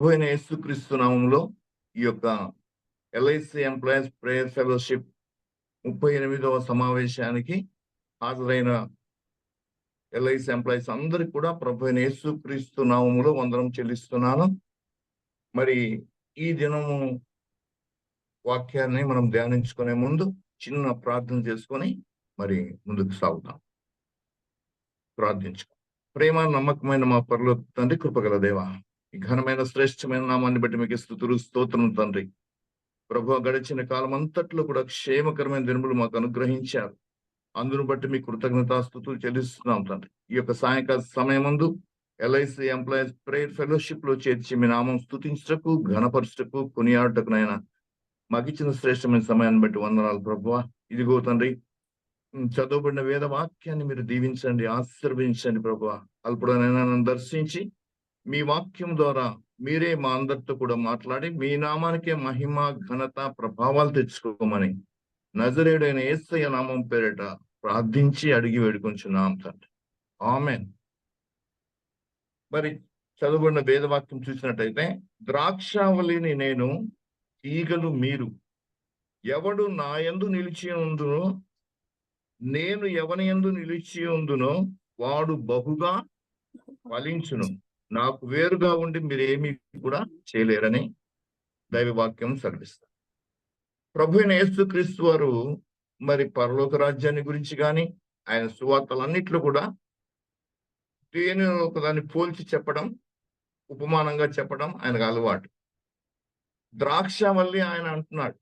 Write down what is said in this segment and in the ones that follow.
ప్రభువైన యేసుక్రీస్తు నామములో ఈ యొక్క ఎల్ఐసి ఎంప్లాయీస్ ప్రేయర్ ఫెలోషిప్ 38వ సమావేశానికి హాజరైన ఎల్ఐసి ఎంప్లాయీస్ అందరికి కూడా ప్రభువైన యేసుక్రీస్తు నామములో వందనం చెల్లిస్తున్నాను. మరి ఈ దినము వాక్యాన్ని మనం ధ్యానించుకునే ముందు చిన్న ప్రార్థన చేసుకొని మరి ముందుకు సాగుతాం. ప్రార్థించుకో. ప్రేమ నమ్మకమైన మా పరలోక తండ్రి, కృపగల దేవా, ఈ ఘనమైన శ్రేష్టమైన నామాన్ని బట్టి మీకు స్తుతులు స్తోత్రం తండ్రి. ప్రభువా, గడిచిన కాలం అంతట్లో కూడా క్షేమకరమైన దినములు మాకు అనుగ్రహించారు. అందును బట్టి మీ కృతజ్ఞతాస్తుతులు చెల్లిస్తున్నాం తండ్రి. ఈ యొక్క సాయంకాల సమయం ముందు ఎల్ఐసి ఎంప్లాయీస్ ప్రేయర్ ఫెలోషిప్ లో చేర్చి మీ నామం స్తుతించటకు, ఘనపరచటకు, కొనియాడటకు నైనా మాకు ఇచ్చిన శ్రేష్టమైన సమయాన్ని బట్టి వందనాలు ప్రభువా. ఇదిగో తండ్రి, చదవబడిన వేద వాక్యాన్ని మీరు దీవించండి, ఆశీర్వదించండి ప్రభువా. అల్పుడనైనా నన్ను దర్శించి మీ వాక్యం ద్వారా మీరే మా అందరితో కూడా మాట్లాడి మీ నామానికే మహిమ, ఘనత, ప్రభావాలు తెచ్చుకోమని నజరేయుడైన యేసయ్య నామం పేరిట ప్రార్థించి అడిగి వేడుకొంచున్నాం తండ్రి. ఆమేన్. మరి చదవబడిన వేదవాక్యం చూసినట్టయితే, ద్రాక్షావళిని నేను, తీగలు మీరు, ఎవడు నా యందు నిలిచి ఉందునో, నేను ఎవని యందు నిలిచి ఉందునో వాడు బహుగా ఫలించును. నాకు వేరుగా ఉండి మీరేమీ కూడా చేయలేరని దైవ వాక్యం సెలవిస్తారు. ప్రభువైన యేసుక్రీస్తు వారు మరి పరలోక రాజ్యాన్ని గురించి కానీ ఆయన సువార్తలన్నిట్లో కూడా దేని ఒకదాన్ని పోల్చి చెప్పడం, ఉపమానంగా చెప్పడం ఆయనకు అలవాటు. ద్రాక్షవల్లి ఆయన అంటున్నాడు,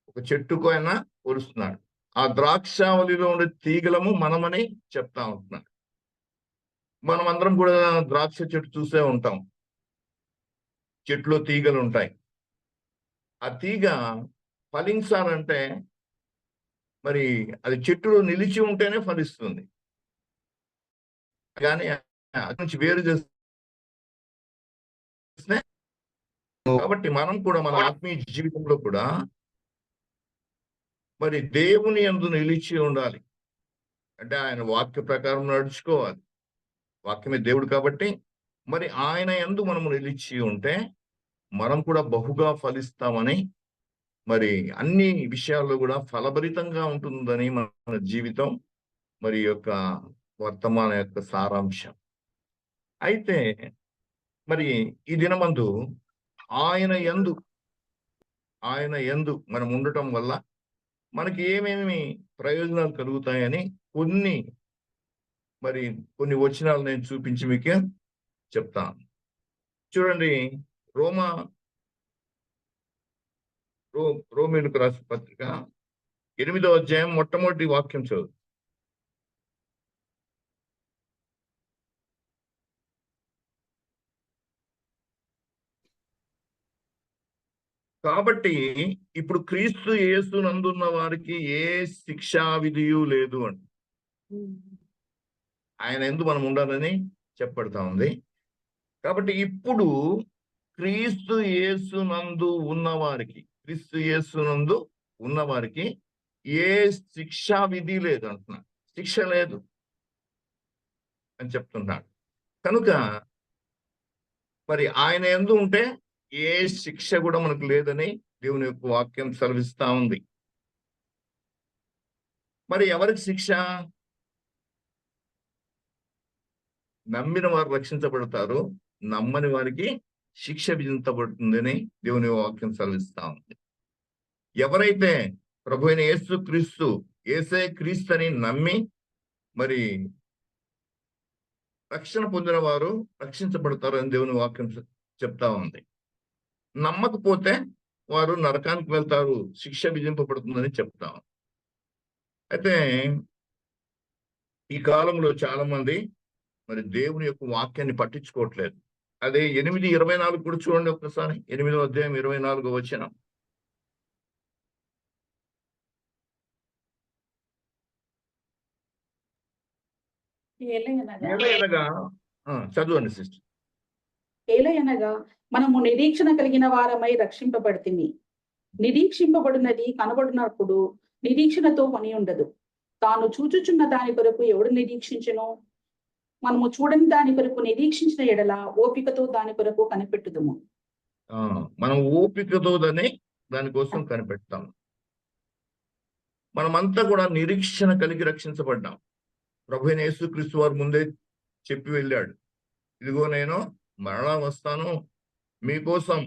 ఒక చెట్టుకు ఆయన పోలుస్తున్నాడు. ఆ ద్రాక్షావళిలో ఉండే తీగలము మనమని చెప్తా ఉంటున్నాడు. మనం అందరం కూడా ద్రాక్ష చెట్టు చూసే ఉంటాం. చెట్లో తీగలు ఉంటాయి. ఆ తీగ ఫలించాలంటే మరి అది చెట్టులో నిలిచి ఉంటేనే ఫలిస్తుంది. కానీ అక్కడి నుంచి వేరు చేస్తే, కాబట్టి మనం కూడా మన ఆత్మీయ జీవితంలో కూడా మరి దేవుని యందు నిలిచి ఉండాలి. అంటే ఆయన వాక్య ప్రకారం నడుచుకోవాలి. వాక్యమే దేవుడు కాబట్టి మరి ఆయన యందు మనము నిలిచి ఉంటే మనం కూడా బహుగా ఫలిస్తామని, మరి అన్ని విషయాల్లో కూడా ఫలభరితంగా ఉంటుందని మన జీవితం మరి యొక్క వర్తమాన యొక్క సారాంశం. అయితే మరి ఈ దినమందు ఆయన యందు మనం ఉండటం వల్ల మనకి ఏమేమి ప్రయోజనాలు కలుగుతాయని కొన్ని వచనాలు నేను చూపించి మీకు చెప్తాను. చూడండి, రోమీయులకు రాసిన పత్రిక 8వ అధ్యాయం మొట్టమొదటి వాక్యం చదువు. కాబట్టి ఇప్పుడు క్రీస్తు యేసు నందున్న వారికి ఏ శిక్షా విధియు లేదు అని ఆయన యందు మనం ఉండాలని చెప్పబడతా ఉంది. కాబట్టి ఇప్పుడు క్రీస్తు యేసు నందు ఉన్నవారికి ఏ శిక్షా విధి లేదు అంటున్నాడు. శిక్ష లేదు అని చెప్తున్నాడు. కనుక మరి ఆయన యందు ఉంటే ఏ శిక్ష కూడా మనకు లేదని దేవుని యొక్క వాక్యం సెలవిస్తా ఉంది. మరి ఎవరికి శిక్ష? నమ్మిన వారు రక్షించబడతారు, నమ్మని వారికి శిక్ష విధించబడుతుందని దేవుని వాక్యం సెలవిస్తా ఉంది. ఎవరైతే ప్రభువైన యేసే క్రీస్తు అని నమ్మి మరి రక్షణ పొందిన వారు రక్షించబడతారు అని దేవుని వాక్యం చెప్తా ఉంది. నమ్మకపోతే వారు నరకానికి వెళ్తారు, శిక్ష విధింపబడుతుందని చెప్తాం. అయితే ఈ కాలంలో చాలా మంది మరి దేవుని యొక్క వాక్యాన్ని పట్టించుకోవట్లేదు. అదే 8:24 కూడా చూడండి ఒక్కసారి. 8వ అధ్యాయం 24వ వచనం. చదవండి సిస్టర్. ఏలయనగా మనము నిరీక్షణ కలిగిన వారమై రక్షింపబడితిమి. నిరీక్షింపబడినది కనబడినప్పుడు నిరీక్షణతో పని ఉండదు. తాను చూచుచున్న దాని కొరకు ఎవడు నిరీక్షించును? మనము చూడని దాని కొరకు నిరీక్షించిన ఎడల ఓపికతో దాని కొరకు కనిపెట్టుదుము. మనం ఓపికతో దానికోసం కనిపెడతాం. మనమంతా కూడా నిరీక్షణ కలిగి రక్షించబడ్డాం. ప్రభువైన యేసుక్రీస్తు వారు ముందే చెప్పి వెళ్ళాడు, ఇదిగో నేను మరలా వస్తాను, మీకోసం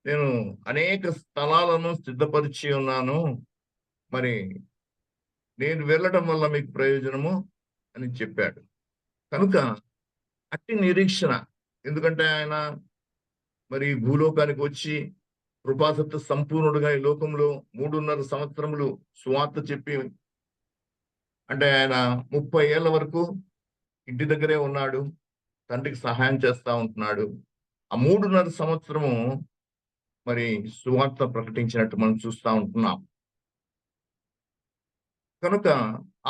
నేను అనేక స్థలాలను సిద్ధపరిచి ఉన్నాను, మరి నేను వెళ్ళడం వల్ల మీకు ప్రయోజనము అని చెప్పాడు. కనుక అట్టి నిరీక్షణ, ఎందుకంటే ఆయన మరి భూలోకానికి వచ్చి కృపాసత్య సంపూర్ణుడుగా ఈ లోకంలో 3.5 సంవత్సరములు సువార్త చెప్పి, అంటే ఆయన 30 ఏళ్ల వరకు ఇంటి దగ్గరే ఉన్నాడు, తండ్రికి సహాయం చేస్తా ఉంటున్నాడు. ఆ 3.5 సంవత్సరము మరి సువార్త ప్రకటించినట్టు మనం చూస్తా ఉంటున్నాం. కనుక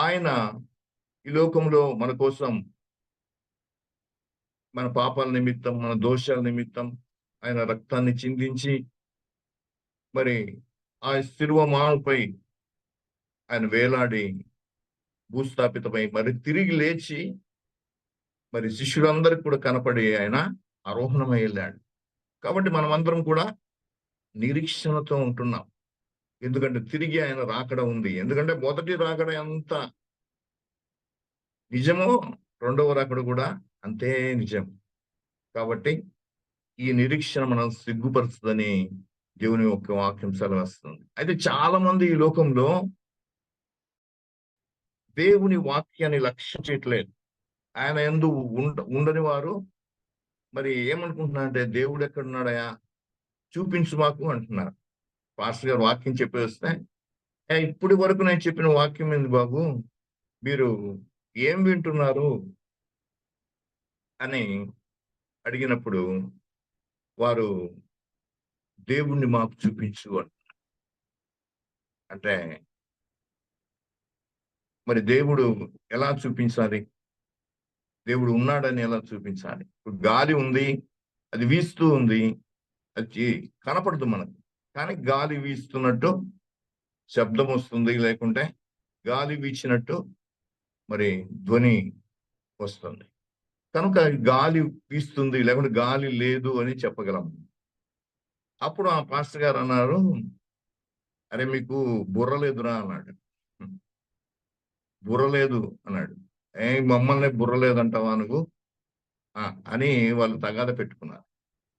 ఆయన ఈ లోకంలో మన కోసం, మన పాపాల నిమిత్తం, మన దోషాల నిమిత్తం ఆయన రక్తాన్ని చిందించి మరి ఆ శిలువ మానుపై ఆయన వేలాడి భూస్థాపితమై మరి తిరిగి లేచి మరి శిష్యులందరికీ కూడా కనపడి ఆయన ఆరోహణమై వెళ్ళాడు. కాబట్టి మనమందరం కూడా నిరీక్షణతో ఉంటున్నాం. ఎందుకంటే తిరిగి ఆయన రాకడ ఉంది. ఎందుకంటే మొదటి రాకడ ఎంత నిజమో రెండవ రాకడ కూడా అంతే నిజం. కాబట్టి ఈ నిరీక్షణ మనం సిగ్గుపరుస్తుందని దేవుని యొక్క వాక్యం సెలవిస్తుంది. అయితే చాలా మంది ఈ లోకంలో దేవుని వాక్యాన్ని లక్ష్యం చేయట్లేదు. ఆయన యందు ఉండని వారు మరి ఏమనుకుంటున్నారంటే, దేవుడు ఎక్కడున్నాడయా చూపించు మాకు అంటున్నారు. పాస్టర్ గారు వాక్యం చెప్పి వస్తే, ఇప్పటి వరకు నేను చెప్పిన వాక్యం ఏంది బాబు, మీరు ఏం వింటున్నారు అని అడిగినప్పుడు వారు దేవుణ్ణి మాకు చూపించు అంటే మరి దేవుడు ఎలా చూపించాలి? దేవుడు ఉన్నాడని ఎలా చూపించాలి? ఇప్పుడు గాలి ఉంది, అది వీస్తూ ఉంది, అది కనపడదు మనకు, కానీ గాలి వీస్తున్నట్టు శబ్దం వస్తుంది, లేకుంటే గాలి వీచినట్టు మరి ధ్వని వస్తుంది. కనుక గాలి వీస్తుంది, లేకుంటే గాలి లేదు అని చెప్పగలం. అప్పుడు ఆ పాస్టర్ గారు అన్నారు, అరే మీకు బుర్ర లేదురా అన్నాడు. బుర్ర లేదు అన్నాడు. మమ్మల్ని బుర్ర లేదంటావా నువ్వు అని వాళ్ళు తగాద పెట్టుకున్నారు.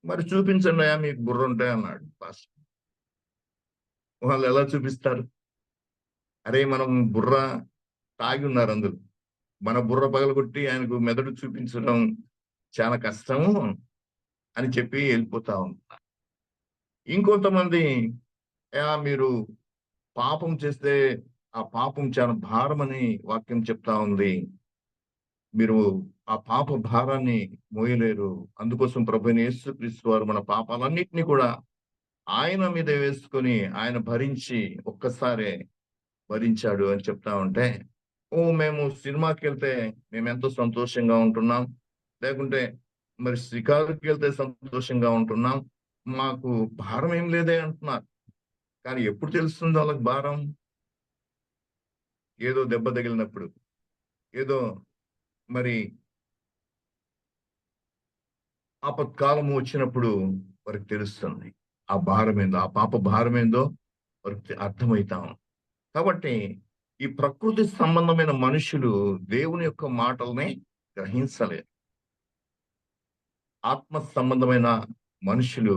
మరి చూపించండి అయ్యా మీకు బుర్ర ఉంటాయి అన్నాడు పాస్టర్. వాళ్ళు ఎలా చూపిస్తారు? అరే మనం బుర్ర తాగి ఉన్నారు అందరూ, మన బుర్ర పగలగొట్టి ఆయనకు మెదడు చూపించడం చాలా కష్టము అని చెప్పి వెళ్ళిపోతా ఉంటారు. ఇంకొంతమంది మీరు పాపం చేస్తే ఆ పాపం చాలా భారమని వాక్యం చెప్తా ఉంది, మీరు ఆ పాప భారాన్ని మోయలేరు, అందుకోసం ప్రభువైన యేసుక్రీస్తు వారు మన పాపాలన్నిటినీ కూడా ఆయన మీద వేసుకొని ఆయన భరించి ఒక్కసారే భరించాడు అని చెప్తా ఉంటే, మేము సినిమాకి వెళ్తే మేము ఎంతో సంతోషంగా ఉంటున్నాం, లేకుంటే మరి షికారుకి వెళ్తే సంతోషంగా ఉంటున్నాం, మాకు భారం ఏం లేదే అంటున్నారు. కానీ ఎప్పుడు తెలుస్తుంది వాళ్ళకి భారం? ఏదో దెబ్బ తగిలినప్పుడు, ఏదో మరి ఆపత్కాలము వచ్చినప్పుడు వారికి తెలుస్తుంది ఆ భారం ఏందో, ఆ పాప భారం ఏందో వారికి అర్థమవుతాం. కాబట్టి ఈ ప్రకృతి సంబంధమైన మనుషులు దేవుని యొక్క మాటల్ని గ్రహించలేరు. ఆత్మ సంబంధమైన మనుషులు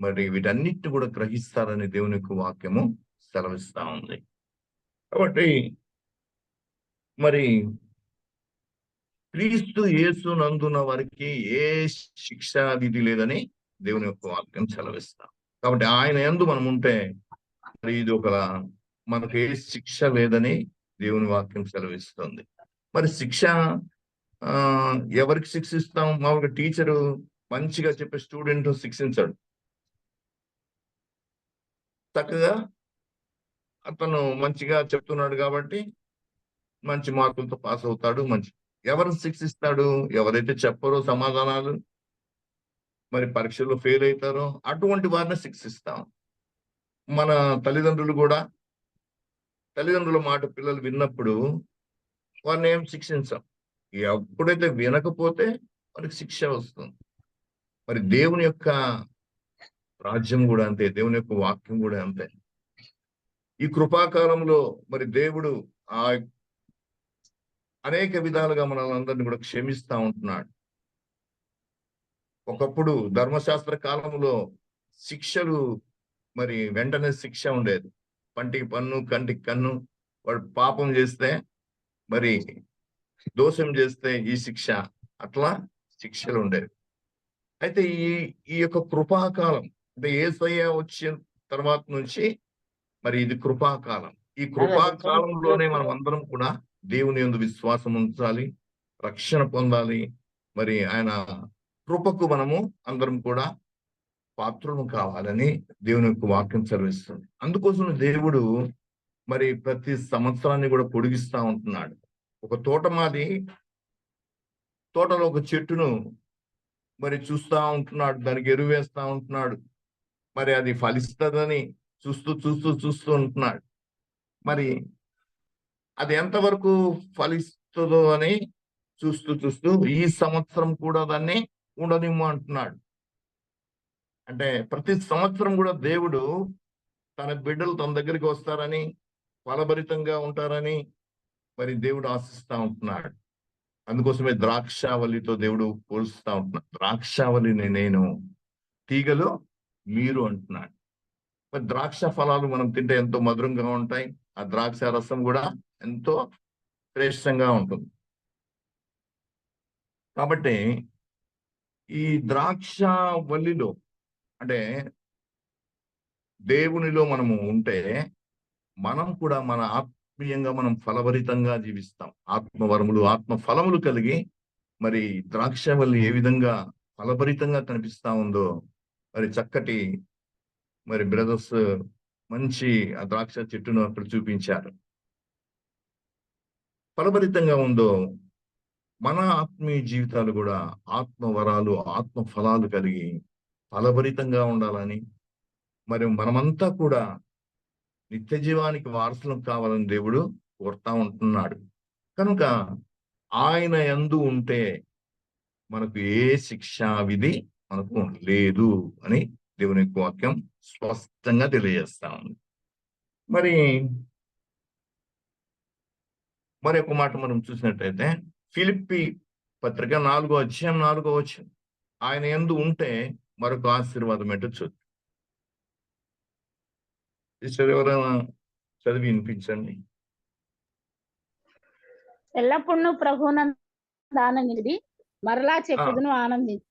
మరి వీటన్నిటిని కూడా గ్రహిస్తారని దేవుని యొక్క వాక్యము సెలవిస్తా ఉంది. కాబట్టి మరి క్రీస్తు యేసు నందున వారికి ఏ శిక్షా విధి లేదని దేవుని యొక్క వాక్యం సెలవిస్తాం. కాబట్టి ఆయన యందు మనం ఉంటే మరి ఇది మనకు ఏ శిక్ష లేదని దేవుని వాక్యం సెలవిస్తుంది. మరి శిక్ష ఎవరికి శిక్షిస్తాం? మామూలుగా టీచరు మంచిగా చెప్పే స్టూడెంట్ శిక్షించాడు, చక్కగా అతను మంచిగా చెప్తున్నాడు కాబట్టి మంచి మార్కులతో పాస్ అవుతాడు. ఎవరిని శిక్షిస్తాడు? ఎవరైతే చెప్పరో సమాధానాలు, మరి పరీక్షల్లో ఫెయిల్ అవుతారో అటువంటి వారిని శిక్షిస్తాం. మన తల్లిదండ్రులు కూడా తల్లిదండ్రుల మాట పిల్లలు విన్నప్పుడు వారిని ఏం శిక్షించాం, ఎప్పుడైతే వినకపోతే మనకి శిక్ష వస్తుంది. మరి దేవుని యొక్క రాజ్యం కూడా అంతే, దేవుని యొక్క వాక్యం కూడా అంతే. ఈ కృపాకాలంలో మరి దేవుడు ఆ అనేక విధాలుగా మనల్ని అందరినీ కూడా క్షమిస్తా ఉంటున్నాడు. ఒకప్పుడు ధర్మశాస్త్ర కాలంలో శిక్షలు మరి వెంటనే శిక్ష ఉండేది. పంటికి పన్ను, కంటికి కన్ను. వాడు పాపం చేస్తే, మరి దోషం చేస్తే ఈ శిక్ష, అట్లా శిక్షలు ఉండేవి. అయితే ఈ ఈ యొక్క కృపాకాలం అంటే యేసయ్య వచ్చిన తర్వాత నుంచి మరి ఇది కృపాకాలం. ఈ కృపాకాలంలోనే మనం అందరం కూడా దేవుని యందు విశ్వాసం ఉంచాలి, రక్షణ పొందాలి. మరి ఆయన కృపకు మనము అందరం కూడా పాత్రము కావాలని దేవుని యొక్క వాక్యం సెలవిస్తుంది. అందుకోసం దేవుడు మరి ప్రతి సంవత్సరాన్ని కూడా పొడిగిస్తా ఉంటున్నాడు. ఒక తోటమాలి తోటలో ఒక చెట్టును మరి చూస్తా ఉంటున్నాడు, దానికి ఎరువు వేస్తా ఉంటున్నాడు. మరి అది ఫలిస్తుందని చూస్తూ ఉంటున్నాడు. మరి అది ఎంతవరకు ఫలిస్తుందో అని చూస్తూ ఈ సంవత్సరం కూడా దాన్ని ఉండనిమ్ము అంటున్నాడు. అంటే ప్రతి సంవత్సరం కూడా దేవుడు తన బిడ్డలు తన దగ్గరికి వస్తారని, ఫలభరితంగా ఉంటారని మరి దేవుడు ఆశిస్తా ఉంటున్నాడు. అందుకోసమే ద్రాక్షావళితో దేవుడు పోలుస్తా ఉంటున్నాడు. ద్రాక్షావళిని నేను, తీగలు మీరు అంటున్నాడు. మరి ద్రాక్ష ఫలాలు మనం తింటే ఎంతో మధురంగా ఉంటాయి. ఆ ద్రాక్ష రసం కూడా ఎంతో శ్రేష్టంగా ఉంటుంది. కాబట్టి ఈ ద్రాక్షావళిలో అంటే దేవునిలో మనము ఉంటే మనం కూడా మన ఆత్మీయంగా మనం ఫలభరితంగా జీవిస్తాం. ఆత్మవరములు, ఆత్మ ఫలములు కలిగి మరి ద్రాక్షావళి ఏ విధంగా ఫలభరితంగా కనిపిస్తా ఉందో మరి చక్కటి మరి బ్రదర్స్ మంచి ఆ ద్రాక్ష చెట్టును అక్కడ చూపించారు. ఫలభరితంగా ఉందో మన ఆత్మీయ జీవితాలు కూడా ఆత్మ వరాలు, ఆత్మ ఫలాలు కలిగి ఫలభరితంగా ఉండాలని, మరి మనమంతా కూడా నిత్య జీవానికి వారసులం కావాలని దేవుడు కోరుతా ఉంటున్నాడు. కనుక ఆయన యందు ఉంటే మనకు ఏ శిక్షా విధి మనకు లేదు అని దేవుని వాక్యం స్పష్టంగా తెలియజేస్తా ఉంది. మరి ఒక మాట మనం చూసినట్టయితే ఫిలిప్పి పత్రిక 4వ అధ్యాయం 4వ వచనం, ఆయన యందు ఉంటే మరొక ఆశీర్వాదం ఏంటో చూద్దాం. ఎవరైనా చదివి వినిపించండి. ఎల్లప్పుడూ ప్రభువునందు ఆనందించి మరలా చెప్పుదును ఆనందించు.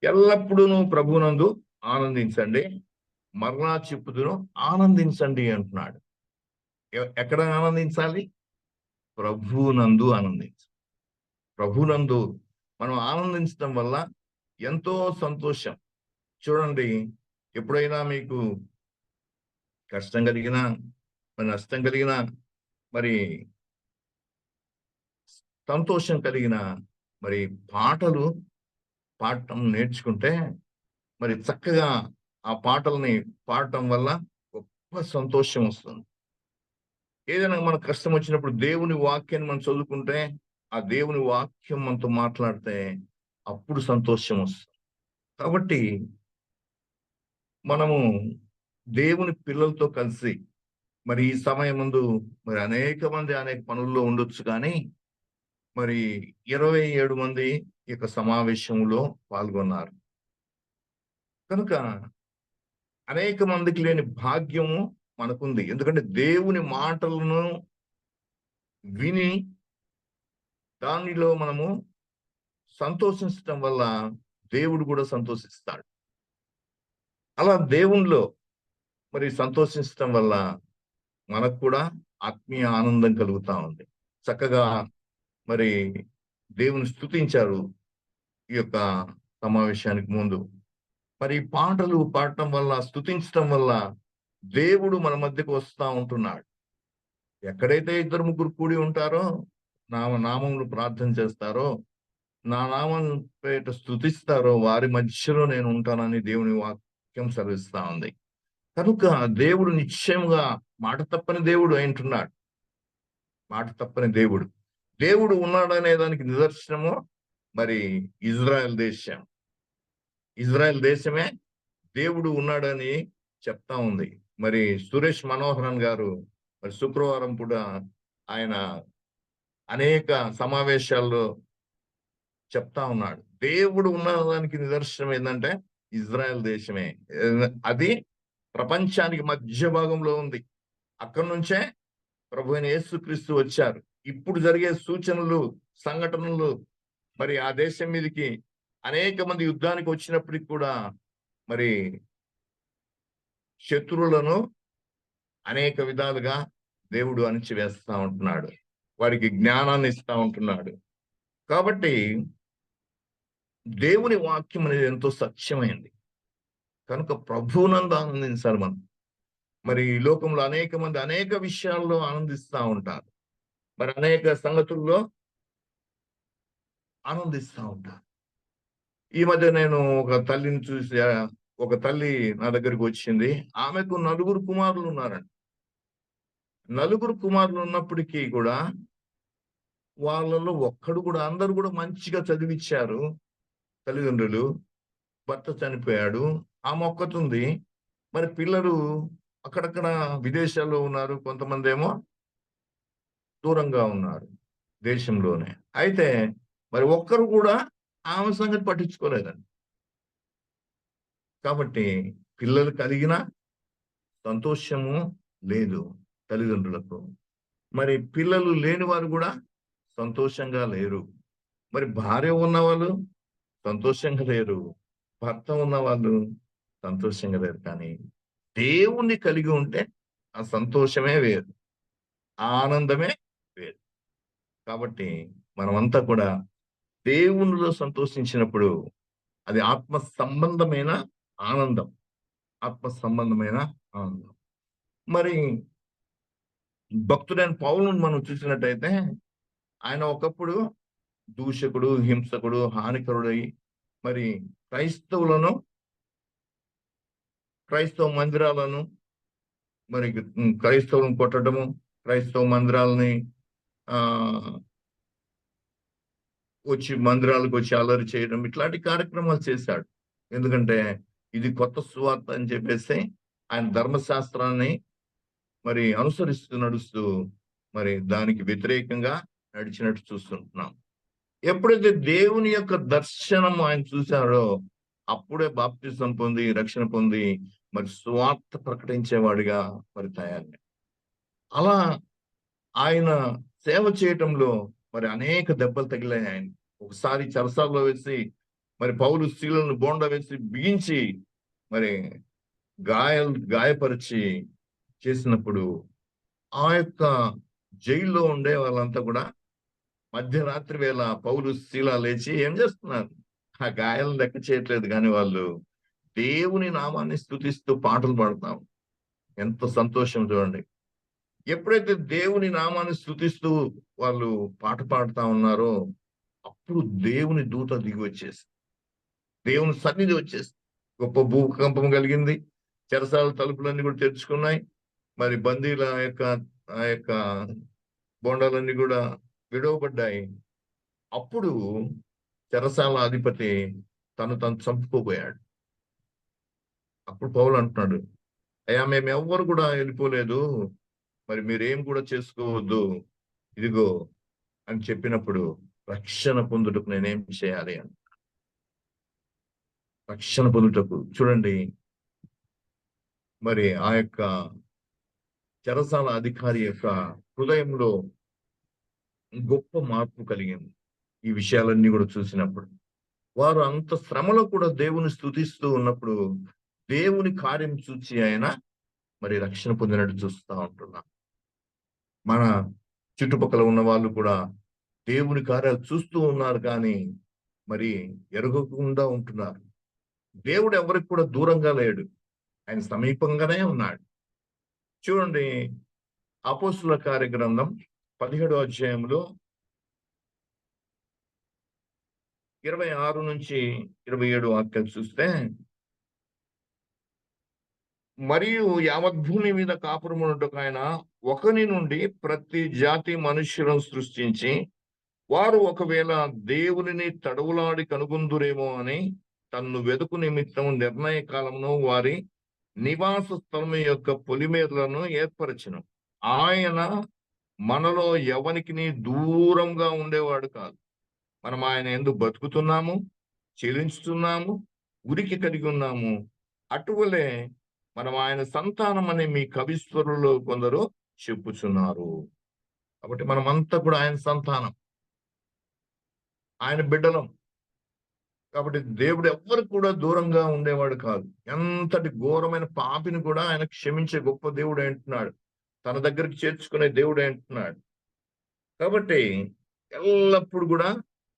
ఎల్లప్పుడూ ప్రభువునందు ఆనందించండి, మరలా చెప్పుదును ఆనందించండి అంటున్నాడు. ఎక్కడ ఆనందించాలి? ప్రభువునందు ఆనందించాలి. ప్రభువునందు మనం ఆనందించడం వల్ల ఎంతో సంతోషం. చూడండి, ఎప్పుడైనా మీకు కష్టం కలిగినా, మరి నష్టం కలిగినా, మరి సంతోషం కలిగిన మరి పాటలు పాడటం నేర్చుకుంటే మరి చక్కగా ఆ పాటల్ని పాడటం వల్ల గొప్ప సంతోషం వస్తుంది. ఏదైనా మన కష్టం వచ్చినప్పుడు దేవుని వాక్యాన్ని మనం చదువుకుంటే, ఆ దేవుని వాక్యం మనతో మాట్లాడితే అప్పుడు సంతోషం వస్తుంది. కాబట్టి మనము దేవుని పిల్లలతో కలిసి మరి ఈ సమయం ముందు మరి అనేక మంది అనేక పనుల్లో ఉండొచ్చు, కానీ మరి 27 మంది ఈ యొక్క సమావేశంలో పాల్గొన్నారు. కనుక అనేక మందికి లేని భాగ్యము మనకుంది. ఎందుకంటే దేవుని మాటలను విని దానిలో మనము సంతోషించటం వల్ల దేవుడు కూడా సంతోషిస్తాడు. అలా దేవునిలో మరి సంతోషించటం వల్ల మనకు కూడా ఆత్మీయ ఆనందం కలుగుతా ఉంది. చక్కగా మరి దేవుని స్తుతించారు ఈ యొక్క సమావేశానికి ముందు. మరి పాటలు పాడటం వల్ల, స్తుతించటం వల్ల దేవుడు మన మధ్యకు వస్తా ఉంటున్నాడు. ఎక్కడైతే 2-3 కూడి ఉంటారో, నా నామమును ప్రార్థన చేస్తారో, నా నామం పేరిట స్తుతిస్తారో వారి మధ్యలో నేను ఉంటానని దేవుని వాక్యం సెలవిస్తా ఉంది. కనుక దేవుడు నిశ్చయముగా మాట తప్పని దేవుడు అంటున్నాడు. మాట తప్పని దేవుడు. దేవుడు ఉన్నాడనే దానికి నిదర్శనము మరి ఇజ్రాయెల్ దేశం. ఇజ్రాయెల్ దేశమే దేవుడు ఉన్నాడని చెప్తా ఉంది. మరి సురేష్ మనోహరన్ గారు మరి శుక్రవారం పూట ఆయన అనేక సమావేశాల్లో చెప్తా ఉన్నాడు. దేవుడు ఉన్నదానికి నిదర్శనం ఏంటంటే ఇజ్రాయెల్ దేశమే. అది ప్రపంచానికి మధ్య భాగంలో ఉంది. అక్కడి నుంచే ప్రభు అయిన యేసుక్రీస్తు వచ్చారు. ఇప్పుడు జరిగే సూచనలు, సంఘటనలు మరి ఆ దేశం మీదకి అనేక మంది యుద్ధానికి వచ్చినప్పటికి కూడా మరి శత్రువులను అనేక విధాలుగా దేవుడు అణిచివేస్తా ఉంటున్నాడు. వారికి జ్ఞానాన్ని ఇస్తా ఉంటున్నాడు. కాబట్టి దేవుని వాక్యం అనేది ఎంతో సత్యమైంది కనుక ప్రభువునందు ఆనందించాలి మనం. మరి ఈ లోకంలో అనేక మంది అనేక విషయాల్లో ఆనందిస్తూ ఉంటారు. మరి అనేక సంగతుల్లో ఆనందిస్తూ ఉంటారు. ఈ మధ్య నేను ఒక తల్లిని చూసి, ఒక తల్లి నా దగ్గరికి వచ్చింది. ఆమెకు 4 కుమారులు ఉన్నారండి. 4 కుమారులు ఉన్నప్పటికీ కూడా వాళ్ళలో ఒక్కడు కూడా, అందరూ కూడా మంచిగా చదివిచ్చారు తల్లిదండ్రులు. భర్త చనిపోయాడు, ఆమె ఒక్కతుంది. మరి పిల్లలు అక్కడక్కడ విదేశాల్లో ఉన్నారు, కొంతమంది ఏమో దూరంగా ఉన్నారు దేశంలోనే. అయితే మరి ఒక్కరు కూడా ఆమె సంగతి పట్టించుకోలేదండి. కాబట్టి పిల్లలు కలిగిన సంతోషము లేదు తల్లిదండ్రులకు. మరి పిల్లలు లేని వారు కూడా సంతోషంగా లేరు. మరి భార్య ఉన్నవాళ్ళు సంతోషంగా లేరు, భర్త ఉన్నవాళ్ళు సంతోషంగా లేరు. కానీ దేవుణ్ణి కలిగి ఉంటే ఆ సంతోషమే వేరు, ఆ ఆనందమే వేరు. కాబట్టి మనమంతా కూడా దేవునిలో సంతోషించినప్పుడు అది ఆత్మ సంబంధమైన ఆనందం. ఆత్మ సంబంధమైన ఆనందం. మరి భక్తుడైన పౌలును మనం చూసినట్టయితే ఆయన ఒకప్పుడు దూషకుడు, హింసకుడు, హానికరుడై మరి క్రైస్తవ మందిరాలను మరి క్రైస్తవులను కొట్టడము, క్రైస్తవ మందిరాలని వచ్చి మందిరాలకు వచ్చి అల్లరి చేయడం, ఇట్లాంటి కార్యక్రమాలు చేశాడు. ఎందుకంటే ఇది కొత్త సువార్త అని చెప్పేసి ఆయన ధర్మశాస్త్రాన్ని మరి అనుసరిస్తూ నడుస్తూ మరి దానికి వ్యతిరేకంగా నడిచినట్టు చూస్తుంటున్నాం. ఎప్పుడైతే దేవుని యొక్క దర్శనం ఆయన చూశారో అప్పుడే బాప్తిసం పొంది, రక్షణ పొంది మరి సువార్త ప్రకటించేవాడిగా మరి తయారు. అలా ఆయన సేవ చేయటంలో మరి అనేక దెబ్బలు తగిలాయి. ఆయన ఒకసారి చెరసాల్లో వేసి మరి పౌలు శీలను బోండ వేసి బిగించి మరి గాయపరిచి చేసినప్పుడు ఆ యొక్క జైల్లో ఉండే వాళ్ళంతా కూడా మధ్యరాత్రి వేళ పౌలు శీల లేచి ఏం చేస్తున్నారు? ఆ గాయాలను లెక్క చేయట్లేదు, కానీ వాళ్ళు దేవుని నామాన్ని స్తుతిస్తూ పాటలు పాడతాం. ఎంత సంతోషం చూడండి. ఎప్పుడైతే దేవుని నామాన్ని స్తుతిస్తూ వాళ్ళు పాట పాడుతా ఉన్నారో అప్పుడు దేవుని దూత దిగి వచ్చేసి, దేవుని సన్నిధి వచ్చేసి, గొప్ప భూకంపం కలిగింది. చెరసాల తలుపులన్నీ కూడా తెరుచుకున్నాయి. మరి బందీల ఆ యొక్క బోండాలన్నీ కూడా విడవబడ్డాయి. అప్పుడు చెరసాల అధిపతి తను చంపుకోబోయాడు. అప్పుడు పౌలు అంటున్నాడు, అయ్యా మేము ఎవ్వరు కూడా వెళ్ళిపోలేదు, మరి మీరేం కూడా చేసుకోవద్దు, ఇదిగో అని చెప్పినప్పుడు రక్షణ పొందుటకు నేనేం చేయాలి అని. రక్షణ పొందుటకు చూడండి, మరి ఆ యొక్క చెరసాల అధికారి యొక్క హృదయంలో గొప్ప మార్పు కలిగింది. ఈ విషయాలన్నీ కూడా చూసినప్పుడు వారు అంత శ్రమలో కూడా దేవుని స్తుతిస్తూ ఉన్నప్పుడు దేవుని కార్యం చూచి ఆయన మరి రక్షణ పొందినట్టు చూస్తూ ఉంటున్నాం. మన చుట్టుపక్కల ఉన్న వాళ్ళు కూడా దేవుని కార్యాలు చూస్తూ ఉన్నారు, కానీ మరి ఎరగకుండా ఉంటున్నారు. దేవుడు ఎవరికి కూడా దూరంగా లేడు, ఆయన సమీపంగానే ఉన్నాడు. చూడండి, అపోస్తుల కార్యగ్రంథం 17వ అధ్యాయంలో 26 నుంచి 27 వాక్యాలు చూస్తే, మరియు యావద్భూమి మీద కాపురమున్నట్టుకు ఆయన ఒకని నుండి ప్రతి జాతి మనుష్యులను సృష్టించి వారు ఒకవేళ దేవునిని తడవులాడి కనుగొందురేమో అని తన్ను వెదుకు నిమిత్తం నిర్ణయ కాలమును వారి నివాస స్థలం యొక్క పొలిమేరలను ఏర్పరచును. ఆయన మనలో ఎవనికి దూరంగా ఉండేవాడు కాదు. మనం ఆయన యందు బతుకుతున్నాము, చెలించుతున్నాము, ఉనికి కలిగి ఉన్నాము. అటువలే మనం ఆయన సంతానం అని మీ కవిశ్వరులు కొందరు చెప్పుచున్నారు. కాబట్టి మనమంతా కూడా ఆయన సంతానం, ఆయన బిడ్డలం. కాబట్టి దేవుడు ఎవ్వరికి కూడా దూరంగా ఉండేవాడు కాదు. ఎంతటి ఘోరమైన పాపిని కూడా ఆయన క్షమించే గొప్ప దేవుడు అంటున్నాడు, తన దగ్గరికి చేర్చుకునే దేవుడు అంటున్నాడు. కాబట్టి ఎల్లప్పుడు కూడా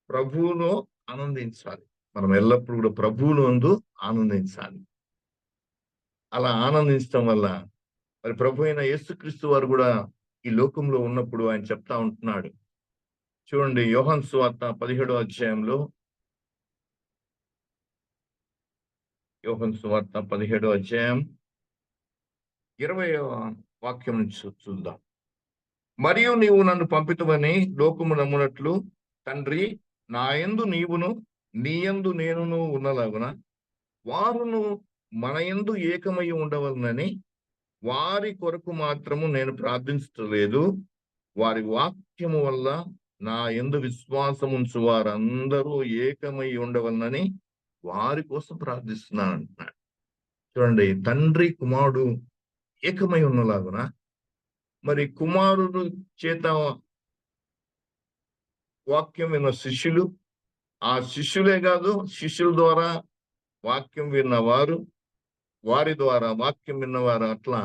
ప్రభువులో ఆనందించాలి. మనం ఎల్లప్పుడు కూడా ప్రభువులో నందు ఆనందించాలి. అలా ఆనందించడం వల్ల మరి ప్రభు అయిన యేసుక్రీస్తు వారు కూడా ఈ లోకంలో ఉన్నప్పుడు ఆయన చెప్తా ఉంటున్నాడు. చూడండి, యోహాను సువార్త 17వ అధ్యాయంలో, యోహాను సువార్త 17వ అధ్యాయం 20వ వాక్యం నుంచి చూద్దాం. మరియు నీవు నన్ను పంపితవని లోకము నమ్మునట్లు తండ్రి, నా యందు నీవును నీ యందు నేనును ఉన్నలాగున వారును మన యందు ఏకమై ఉండవలనని వారి కొరకు మాత్రము నేను ప్రార్థించలేదు. వారి వాక్యము వల్ల నా యందు విశ్వాసముంచు వారందరూ ఏకమై ఉండవలనని వారి కోసం ప్రార్థిస్తున్నాను అంటున్నాడు. చూడండి, తండ్రి కుమారుడు ఏకమై ఉన్నలాగున మరి కుమారుడు చేత వాక్యం విన్న శిష్యులు, ఆ శిష్యులే కాదు, శిష్యుల ద్వారా వాక్యం విన్నవారు, వారి ద్వారా వాక్యం విన్నవారు, అట్లా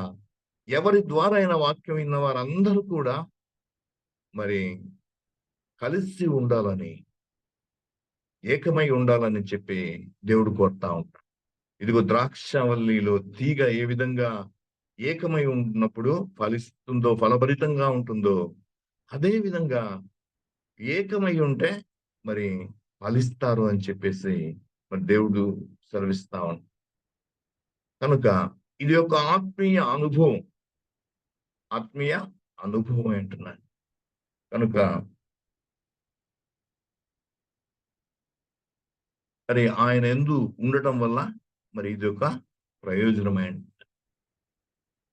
ఎవరి ద్వారా అయినా వాక్యం విన్నవారు అందరూ కూడా మరి కలిసి ఉండాలని, ఏకమై ఉండాలని చెప్పి దేవుడు కోరుతా ఉంటాడు. ఇదిగో ద్రాక్షవల్లిలో తీగ ఏ విధంగా ఏకమై ఉన్నప్పుడు ఫలిస్తుందో, ఫలభరితంగా ఉంటుందో, అదే విధంగా ఏకమై ఉంటే మరి ఫలిస్తారు అని చెప్పేసి మరి దేవుడు సెలవిస్తా ఉంటాడు. కనుక ఇది ఒక ఆత్మీయ అనుభవం, ఆత్మీయ అనుభవం అంటున్నాడు. కనుక మరి ఆయన యందు ఉండటం వల్ల మరి ఇది ఒక ప్రయోజనమైన,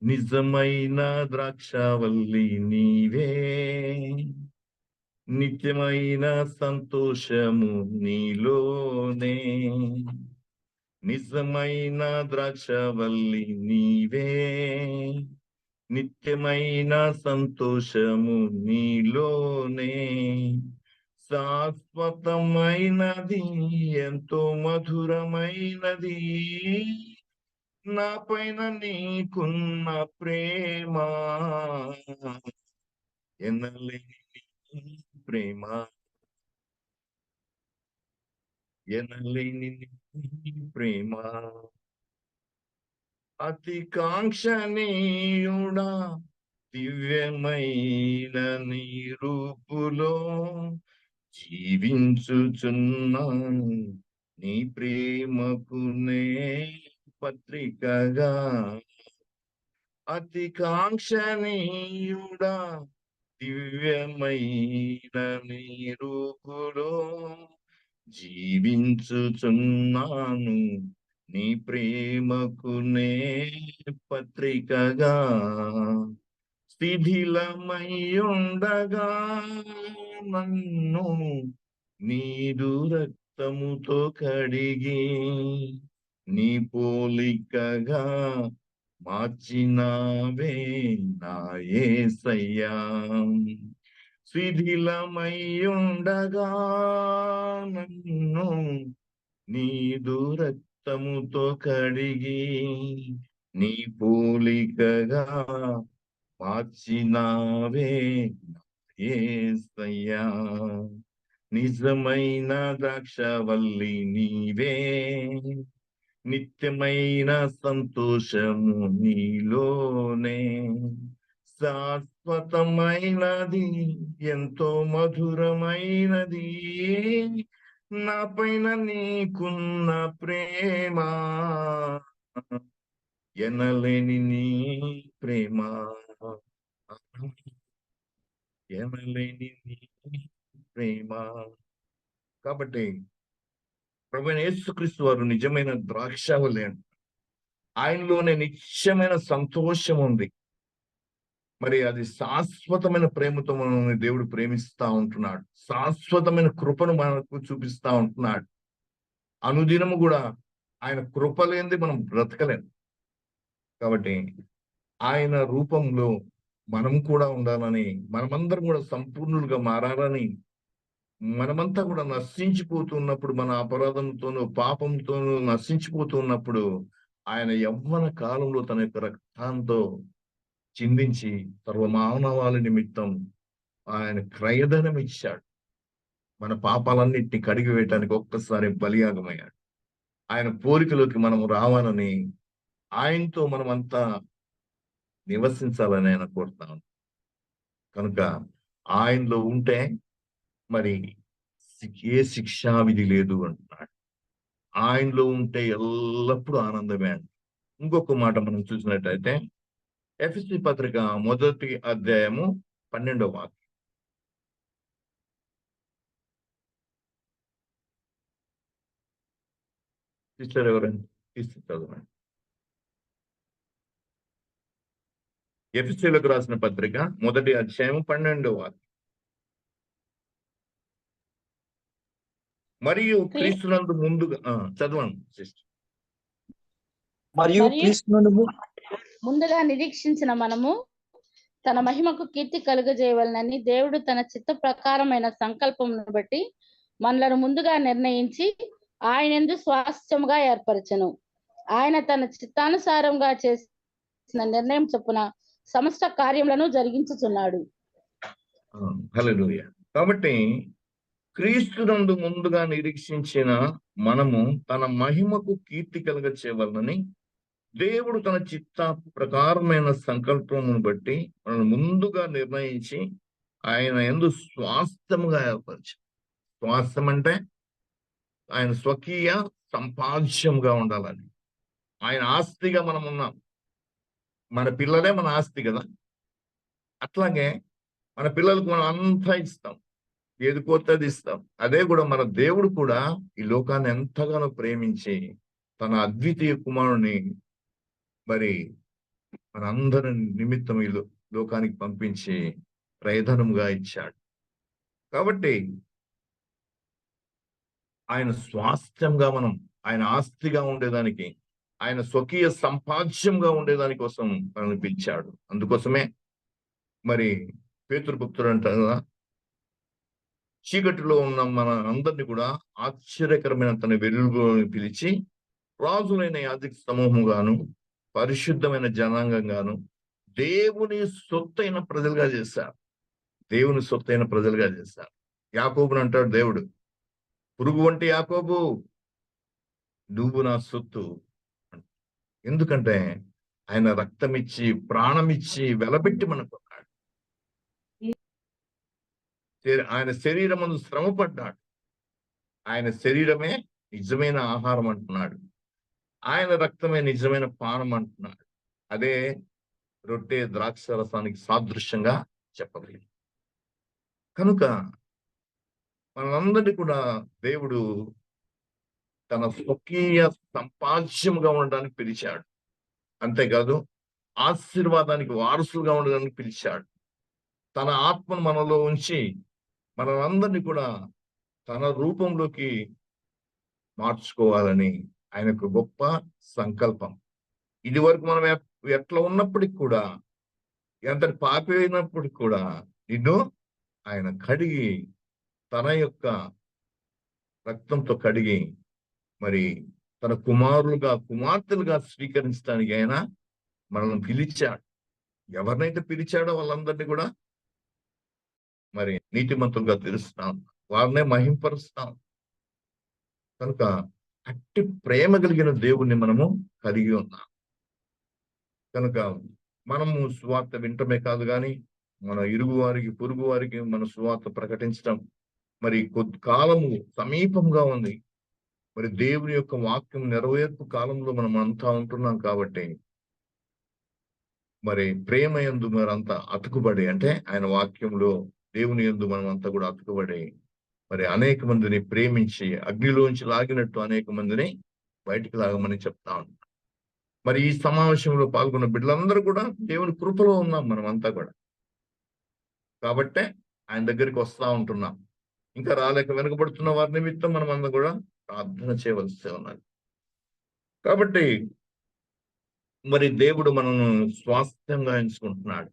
నిజమైన ద్రాక్షవల్లి నీవే, నిత్యమైన సంతోషము నీలోనే. నిజమైన ద్రాక్షవల్లి నీవే, నిత్యమైన సంతోషము నీలోనే. శాశ్వతమైనది, ఎంతో మధురమైనది నా పైన నీకున్న ప్రేమ, ఎనలేని ప్రేమ, ఎనలేని ప్రేమ. అతి కాంక్షణీయుడా, దివ్యమైన నీ రూపులో జీవించుచున్నాను, నీ ప్రేమకు నే పత్రికగా. అతి కాంక్షణీయుడా, దివ్యమైన నీ రూపులో జీవించుచున్నాను, నీ ప్రేమకు నే పత్రికగా. శిథిలమై ఉండగా నన్ను నీదు రక్తముతో కడిగి నీ పోలికగా మార్చినావే నా యేసయ్యా. శిథిలమై ఉండగా నన్ను నీదు రక్తముతో కడిగి నీ పోలికగా మార్చినావే యేసయ్యా. నిజమైన ద్రాక్షవల్లి నీవే, నిత్యమైన సంతోషము నీలోనే. శాశ్వతమైనది, ఎంతో మధురమైనది నా పైన నీకున్న ప్రేమ, ఎనలేని నీ ప్రేమ, ఎనలేని నీ ప్రేమ. కాబట్టి ప్రభువైన యేసుక్రీస్తు వారు నిజమైన ద్రాక్షావల్లి అంట. ఆయనలోనే నిత్యమైన సంతోషం ఉంది. మరి అది శాశ్వతమైన ప్రేమతో మనల్ని దేవుడు ప్రేమిస్తా ఉంటున్నాడు. శాశ్వతమైన కృపను మనకు చూపిస్తా ఉంటున్నాడు. అనుదినము కూడా ఆయన కృప లేనిది మనం బ్రతకలేం. కాబట్టి ఆయన రూపంలో మనం కూడా ఉండాలని, మనమందరం కూడా సంపూర్ణులుగా మారాలని, మనమంతా కూడా నశించిపోతున్నప్పుడు, మన అపరాధంతోనూ పాపంతోనూ నశించిపోతున్నప్పుడు ఆయన యవ్వన కాలంలో తన యొక్క రక్తంతో చిందించి సర్వమానవాళి నిమిత్తం ఆయన క్రయధనం ఇచ్చాడు. మన పాపాలన్నిటిని కడిగి వేయటానికి ఒక్కసారి బలియాగమయ్యాడు. ఆయన పోలికలోకి మనం రావాలని, ఆయనతో మనమంతా నివసించాలని ఆయన కోరుతాం. కనుక ఆయనలో ఉంటే మరి ఏ శిక్షా విధి లేదు అంటున్నాడు. ఆయనలో ఉంటే ఎల్లప్పుడూ ఆనందమే అంట. ఇంకొక మాట మనం చూసినట్టయితే ఎఫెసీ పత్రిక 1వ అధ్యాయము 12వ వాక్యం. సిస్టర్ ఎవరైనా తీసి చదవండి. ఎఫెసీయులకు రాసిన పత్రిక 1వ అధ్యాయం 12వ వాక్యం. మరియు క్రీస్తునందు ముందుగా చదవండి సిస్టర్. మరియు క్రీస్తునందు ముందుగా నిరీక్షించిన మనము తన మహిమకు కీర్తి కలుగజేయవలనని దేవుడు తన చిత్త ప్రకారమైన సంకల్పమును బట్టి మనలను ముందుగా నిర్ణయించి ఆయనందు స్వాస్థ్యముగా ఏర్పరచెను. ఆయన తన చిత్తానుసారంగా చేసిన నిర్ణయం చొప్పున సమస్త కార్యములను జరిగించుచున్నాడు. హల్లెలూయా. కాబట్టి క్రీస్తునందు ముందుగా నిరీక్షించిన మనము తన మహిమకు కీర్తి కలుగచేయవలనని దేవుడు తన చిత్త ప్రకారమైన సంకల్పమును బట్టి మనల్ని ముందుగా నిర్ణయించి ఆయన యందు స్వాస్థ్యముగా ఏర్పరిచాడు. స్వాస్థ్యం అంటే ఆయన స్వకీయ సంపాద్యంగా ఉండాలని, ఆయన ఆస్తిగా మనం ఉన్నాం. మన పిల్లలే మన ఆస్తి కదా. అట్లాగే మన పిల్లలకు మనం అంతా ఇస్తాం, ఏది కొత్తది ఇస్తాం. అదే కూడా మన దేవుడు కూడా ఈ లోకాన్ని ఎంతగానో ప్రేమించి తన అద్వితీయ కుమారుని మరి మనందరి నిమిత్తం ఈ లోకానికి పంపించి ప్రయధనంగా ఇచ్చాడు. కాబట్టి ఆయన స్వాస్థ్యంగా మనం, ఆయన ఆస్తిగా ఉండేదానికి, ఆయన స్వకీయ సంపాద్యంగా ఉండేదాని కోసం మనల్ని పిలిచాడు. అందుకోసమే మరి పేతురు భక్తుడు అంటారు కదా, చీకటిలో ఉన్న మన అందరినీ కూడా ఆశ్చర్యకరమైన తన వెలుగులోని పిలిచి రాజులైన యాజక సమూహంగాను పరిశుద్ధమైన జనాంగంగాను దేవుని సొత్తైన ప్రజలుగా చేశారు. దేవుని సొత్తైన ప్రజలుగా చేశారు. యాకోబుని అంటాడు దేవుడు, పురుగు వంటి యాకోబు నువ్వు నా సొత్తు. ఎందుకంటే ఆయన రక్తమిచ్చి ప్రాణమిచ్చి వెలబెట్టి మనకున్నాడు. ఆయన శరీరమందు శ్రమ పడ్డాడు. ఆయన శరీరమే నిజమైన ఆహారం అంటున్నాడు. ఆయన రక్తమే నిజమైన పానం అంటున్నాడు. అదే రొట్టె ద్రాక్ష రసానికి సాదృశ్యంగా చెప్పలేదు. కనుక మనందరినీ కూడా దేవుడు తన స్వకీయ సంపాద్యముగా ఉండడానికి పిలిచాడు. అంతేకాదు ఆశీర్వాదానికి వారసులుగా ఉండడానికి పిలిచాడు. తన ఆత్మను మనలో ఉంచి మనందరినీ కూడా తన రూపంలోకి మార్చుకోవాలని ఆయనకు గొప్ప సంకల్పం. ఇది వరకు మనం ఎట్లా ఉన్నప్పటికి కూడా, ఎంతటి పాపి అయినప్పటికి కూడా నిన్ను ఆయన కడిగి తన యొక్క రక్తంతో కడిగి మరి తన కుమారులుగా కుమార్తెలుగా స్వీకరించడానికి ఆయన మనల్ని పిలిచాడు. ఎవరినైతే పిలిచాడో వాళ్ళందరినీ కూడా మరి నీతిమంతులుగా తెలుస్తాం, వారినే మహింపరుస్తాం. కనుక అట్టి ప్రేమ కలిగిన దేవుణ్ణి మనము కలిగి ఉన్నాం. కనుక మనము సువార్త వింటమే కాదు కానీ మన ఇరుగు వారికి పొరుగు వారికి మన సువార్త ప్రకటించడం మరి కొద్ది కాలము సమీపంగా ఉంది. మరి దేవుని యొక్క వాక్యం నెరవేర్పు కాలంలో మనం అంతా ఉంటున్నాం. కాబట్టి మరి ప్రేమ యందు మరంతా అతుకుబడి, అంటే ఆయన వాక్యంలో దేవుని యందు మనం అంతా కూడా అతుకుబడి మరి అనేక మందిని ప్రేమించి అగ్నిలోంచి లాగినట్టు అనేక మందిని బయటికి లాగమని చెప్తా ఉంటాం. మరి ఈ సమావేశంలో పాల్గొన్న బిడ్డలందరూ కూడా దేవుని కృపలో ఉన్నాం మనం అంతా కూడా. కాబట్టే ఆయన దగ్గరికి వస్తా ఉంటున్నాం. ఇంకా రాలేక వెనుకబడుతున్న వారి నిమిత్తం మనం అందరం కూడా ప్రార్థన చేయవలసి ఉన్నది. కాబట్టి మరి దేవుడు మనను స్వాస్థ్యంగా ఎంచుకుంటున్నాడు.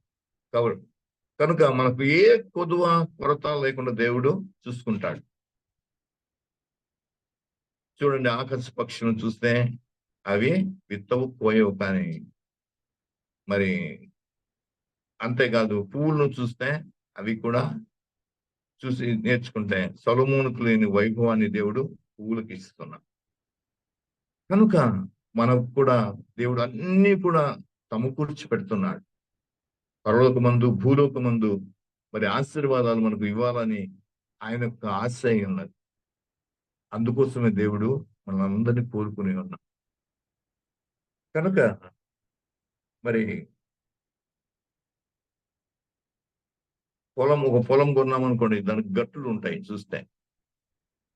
కనుక మనకు ఏ కొదువ కొరత లేకుండా దేవుడు చూసుకుంటాడు. చూడండి, ఆకాశ పక్షులను చూస్తే అవి విత్తవు కోయవు, కానీ మరి అంతేకాదు పువ్వులను చూస్తే అవి కూడా చూసి నేర్చుకుంటే సొలొమోనుకు లేని వైభవాన్ని దేవుడు పువ్వులకు ఇస్తున్నాడు. కనుక మనకు కూడా దేవుడు అన్ని కూడా సమకూర్చి పెడుతున్నాడు. పరలోకమందు భూలోకమందు మరి ఆశీర్వాదాలు మనకు ఇవ్వాలని ఆయన యొక్క ఆశ ఉన్నది. అందుకోసమే దేవుడు మనందరినీ కోరుకుని ఉన్నాం. కనుక మరి ఒక పొలం కొన్నామనుకోండి, దానికి గట్టులు ఉంటాయి చూస్తే,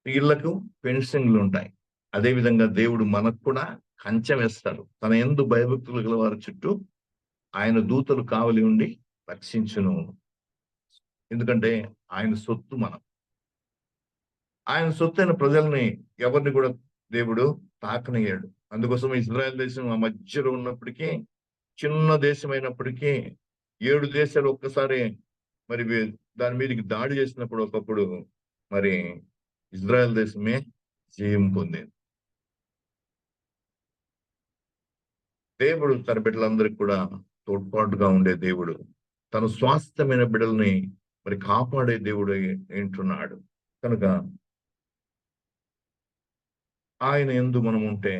ఇళ్లకు ఫెన్సింగ్లు ఉంటాయి. అదే విధంగా దేవుడు మనకు కూడా కంచె వేస్తాడు. తన యందు భయభక్తులు గల వారి చుట్టూ ఆయన దూతలు కావలి ఉండి రక్షించును. ఎందుకంటే ఆయన సొత్తు మనం. ఆయన సొత్తు అయిన ప్రజల్ని ఎవరిని కూడా దేవుడు తాకనియ్యాడు. అందుకోసం ఇజ్రాయెల్ దేశం ఆ మధ్యలో ఉన్నప్పటికీ, చిన్న దేశం అయినప్పటికీ 7 దేశాలు ఒక్కసారి మరి దాని మీదకి దాడి చేసినప్పుడు ఒకప్పుడు మరి ఇజ్రాయెల్ దేశమే జయం పొందింది. దేవుడు తన బిడ్డలందరికీ కూడా తోడ్పాటుగా ఉండే దేవుడు, తన స్వాస్థ్యమైన బిడ్డల్ని మరి కాపాడే దేవుడు ఏంటున్నాడు. కనుక ఆయన యందు మనం ఉంటే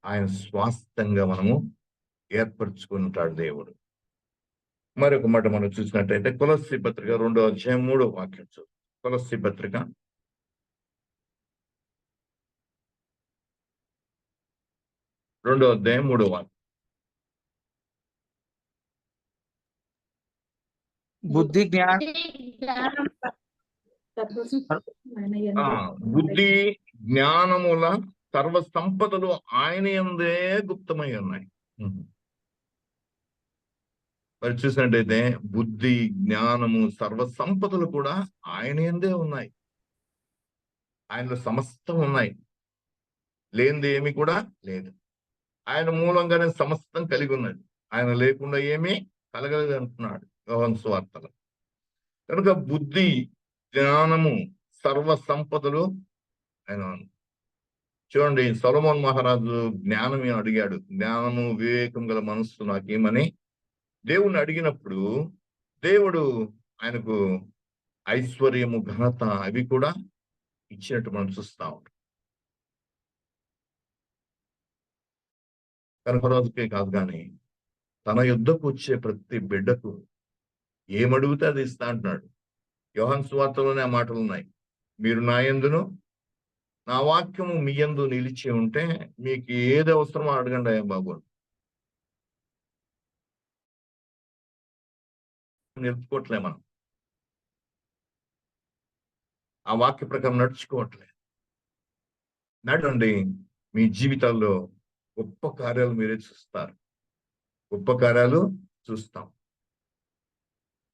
ఆయన స్వాస్థ్యంగా మనము ఏర్పరచుకుంటాడు దేవుడు. మరొక మాట మనం చూసినట్టయితే కొలస్సీ పత్రిక 2వ అధ్యాయం 3వ వాక్యం. కొలస్సీ పత్రిక 2వ అధ్యాయం 3వ వాక్యం. బుద్ధి బుద్ధి జ్ఞానముల సర్వ సంపదలు ఆయన యందే గుప్తమై ఉన్నాయి. మరి చూసినట్టయితే బుద్ధి జ్ఞానము సర్వ సంపదలు కూడా ఆయన యందే ఉన్నాయి. ఆయనలో సమస్తం ఉన్నాయి, లేనిది ఏమి కూడా లేదు. ఆయన మూలంగానే సమస్తం కలిగి ఉన్నది. ఆయన లేకుండా ఏమీ కలగలేదు అంటున్నాడు యోహాను సువార్తలో. కనుక బుద్ధి జ్ఞానము సర్వ సంపదలు ఆయన. చూడండి, సొలొమోన్ మహారాజు జ్ఞానం అడిగాడు. జ్ఞానము వివేకం గల మనస్సు నాకేమని దేవుణ్ణి అడిగినప్పుడు దేవుడు ఆయనకు ఐశ్వర్యము, ఘనత అవి కూడా ఇచ్చినట్టు మనం చూస్తా ఉంటాం. కనుక రోజుకే కాదు, కానీ తన యుద్ధకు వచ్చే ప్రతి బిడ్డకు ఏమడిగితే అది ఇస్తా అంటున్నాడు. యోహాను సువార్తలోనే ఆ మాటలు ఉన్నాయి. మీరు నా యందును నా వాక్యము మీ యందు నిలిచి ఉంటే మీకు ఏది అవసరమో అడగండి అయ్యా బాబు. నిలుపుకోవట్లే మనం, ఆ వాక్య ప్రకారం నడుచుకోవట్లే. నడండి, మీ జీవితాల్లో గొప్ప కార్యాలు మీరే చూస్తారు, గొప్ప కార్యాలు చూస్తాం.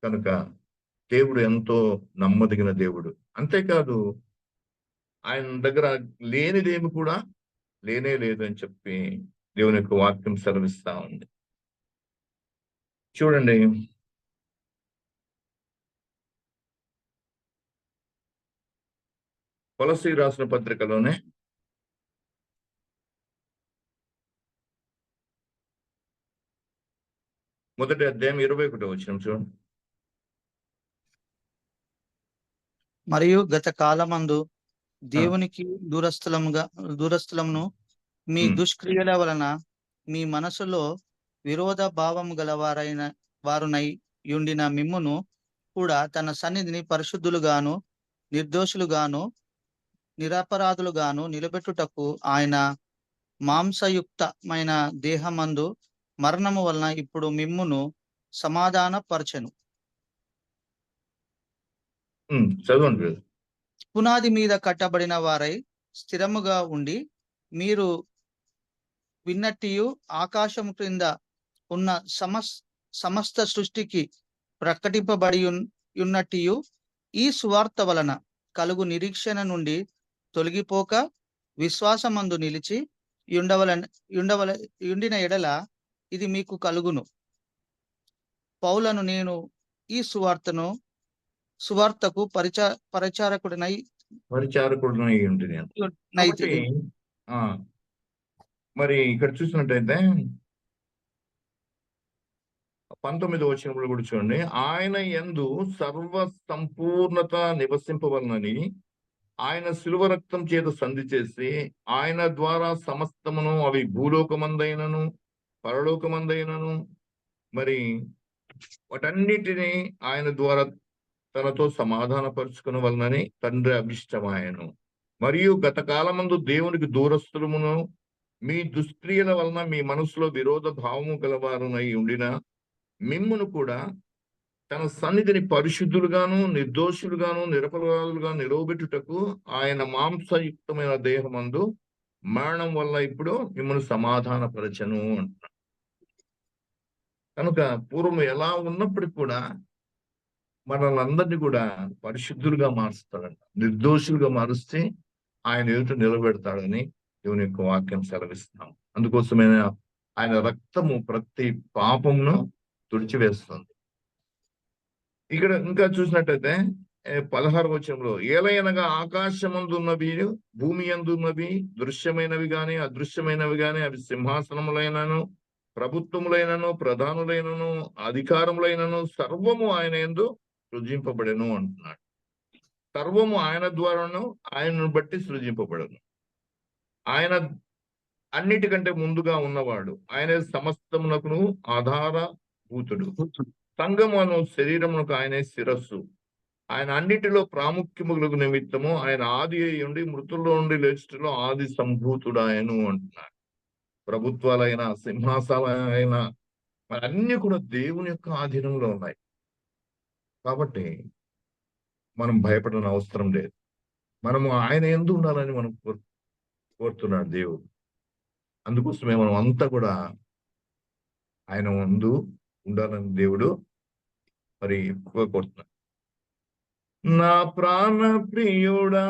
కనుక దేవుడు ఎంతో నమ్మదగిన దేవుడు. అంతేకాదు, ఆయన దగ్గర లేనిదేమి కూడా లేనే లేదు అని చెప్పి దేవుని యొక్క వాక్యం సెలవిస్తా ఉంది. చూడండి, కొలస్సీ రాసిన పత్రికలోనే 1వ అధ్యాయం 21వ వచనం చూడండి. మరియు గత కాలమందు దేవునికి దూరస్థలమును మీ దుష్క్రియల వలన మీ మనసులో విరోధ భావము గల వారునై యుండిన మిమ్మును కూడా తన సన్నిధిని పరిశుద్ధులుగాను నిర్దోషులుగాను నిరపరాధులుగాను నిలబెట్టుటకు ఆయన మాంసయుక్తమైన దేహమందు మరణము వలన ఇప్పుడు మిమ్మును సమాధాన పరచెను. చదవండి. పునాది మీద కట్టబడిన వారై స్థిరముగా ఉండి, మీరు విన్నట్టియు ఆకాశం క్రింద ఉన్న సమస్త సృష్టికి ప్రకటింపబడి ఉన్నట్టియు ఈ సువార్త వలన కలుగు నిరీక్షణ నుండి తొలగిపోక విశ్వాసమందు నిలిచి ఉండిన ఎడల ఇది మీకు కలుగును. పౌలను నేను ఈ సువార్తకు పరిచారకుడినై ఉంటుంది. కాబట్టి మరి ఇక్కడ చూసినట్టయితే 19వ వచనంలో కూడా చూడండి, ఆయన యందు సర్వ సంపూర్ణత నివసింపవలనని ఆయన శిలువ రక్తం చేత సంధి చేసి ఆయన ద్వారా సమస్తమును, అవి భూలోకమందైనను పరలోకమందైనను, మరి వాటన్నిటిని ఆయన ద్వారా తనతో సమాధానపరుచుకున్న వలనని తండ్రి అభిష్టమాయను. మరియు గత కాలమందు దేవునికి దూరస్తులమును మీ దుష్క్రియల వలన మీ మనసులో విరోధ భావము గలవారునై ఉండిన మిమ్మును కూడా తన సన్నిధిని పరిశుద్ధులుగాను నిర్దోషులుగాను నిరపరాధులుగా నిలవబెట్టుటకు ఆయన మాంసయుక్తమైన దేహమందు మరణం వల్ల ఇప్పుడు మిమ్మల్ని సమాధానపరచను అంటున్నాడు. కనుక పూర్వం ఎలా ఉన్నప్పటికి కూడా మనల్ని అందరినీ కూడా పరిశుద్ధులుగా మారుస్తాడంట, నిర్దోషులుగా మారుస్తే ఆయన ఎదుట నిలబెడతాడని దేవుని యొక్క వాక్యం సెలవిస్తున్నాం. అందుకోసమే ఆయన రక్తము ప్రతి పాపమును తుడిచివేస్తుంది. ఇక్కడ ఇంకా చూసినట్టయితే 16వ వచనంలో, ఏలయనగా ఆకాశమందున్నవి భూమి యందున్నవి దృశ్యమైనవి గాని అదృశ్యమైనవి గాని, అవి సింహాసనములైనను ప్రభుత్వములైనను ప్రధానులైనను అధికారములైనను సర్వము ఆయన యందు సృజింపబడెను అంటున్నాడు. సర్వము ఆయన ద్వారాను ఆయనను బట్టి సృజింపబడను. ఆయన అన్నిటికంటే ముందుగా ఉన్నవాడు, ఆయన సమస్తమునకును ఆధారభూతుడు. సంఘమును శరీరమునకు ఆయనే శిరస్సు. ఆయన అన్నిటిలో ప్రాముఖ్యములకు నిమిత్తము ఆయన ఆది అయి ఉండి మృతుల్లో నుండి లేచుటలో ఆది సంభూతుడు ఆయను అంటున్నాడు. ప్రభుత్వాలైన సింహాసనాలైన మరి అన్ని కూడా దేవుని యొక్క ఆధీనంలో ఉన్నాయి. కాబట్టి మనం భయపడని అవసరం లేదు. మనము ఆయన యందు ఉండాలని మనం కోరుతున్నాడు దేవుడు. అందుకోసమే మనం అంతా కూడా ఆయన ముందు ఉండాలని దేవుడు మరి ఎక్కువ కోరుతున్నాడు. నా ప్రాణ ప్రియుడా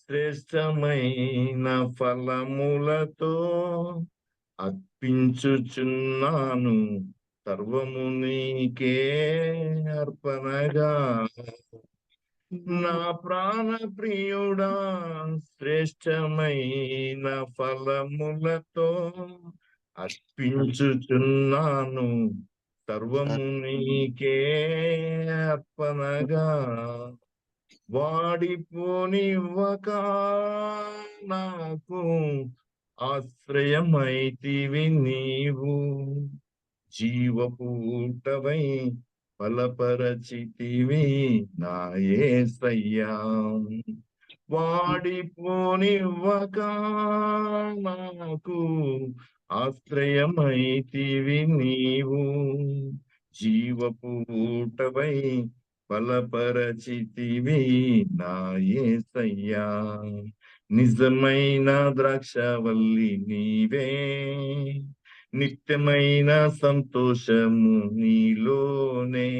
శ్రేష్టమైన ఫలములతో అర్పించుచున్నాను సర్వము నీకే అర్పణగా. నా ప్రాణ ప్రియుడా శ్రేష్టమైన ఫలములతో అర్పించుచున్నాను సర్వము నీకే అర్పణగా. వాడిపోనివ్వక నాకు ఆశ్రయమైతివి నీవు, జీవపూటవై బలపరచితివి నా యేసయ్యా. వాడిపోనివ్వక నాకు ఆశ్రయమైతివి నీవు, జీవపూటవై బలపరచితివి నా యేసయ్యా. నిజమైన ద్రాక్షవల్లి నీవే, నిత్యమైన సంతోషము నీలోనే,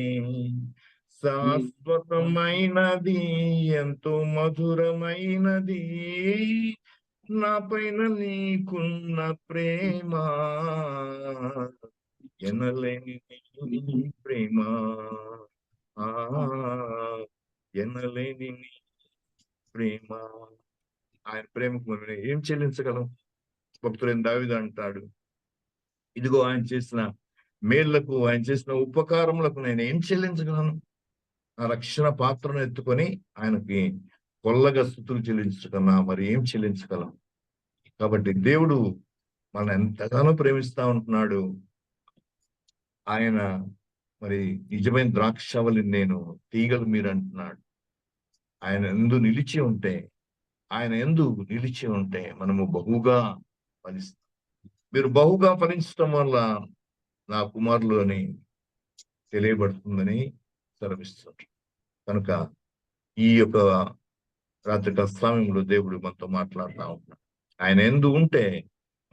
శాశ్వతమైనది ఎంతో మధురమైనది నా పైన నీకున్న ప్రేమ, ఎనలేని నీ ప్రేమ, ఎనలేని నీ ప్రేమ. ఆయన ప్రేమకు మనం ఏం చెల్లించగలం? భక్తులైన దావీదు అంటాడు, ఇదిగో ఆయన చేసిన మేళ్లకు, ఆయన చేసిన ఉపకారములకు నేను ఏం చెల్లించగలను? ఆ రక్షణ పాత్రను ఎత్తుకొని ఆయనకి కొల్లగా స్తుతులు చెల్లించకన్నా మరి ఏం చెల్లించగలం? కాబట్టి దేవుడు మనం ఎంతగానో ప్రేమిస్తా ఉంటున్నాడు. ఆయన మరి నిజమైన ద్రాక్షవల్లి నేను, తీగలు మీరు అంటున్నాడు. ఆయన ఎందు నిలిచి ఉంటే మనము బహుగా ఫలిస్తాం. మీరు బహుగా ఫలించడం వల్ల నా కుమారులు అని తెలియబడుతుందని సెలవిస్తుంది. కనుక ఈ యొక్క రాత్రికాల సమయంలో దేవుడు మనతో మాట్లాడుతూ ఉన్నాడు. ఆయన ఎందు ఉంటే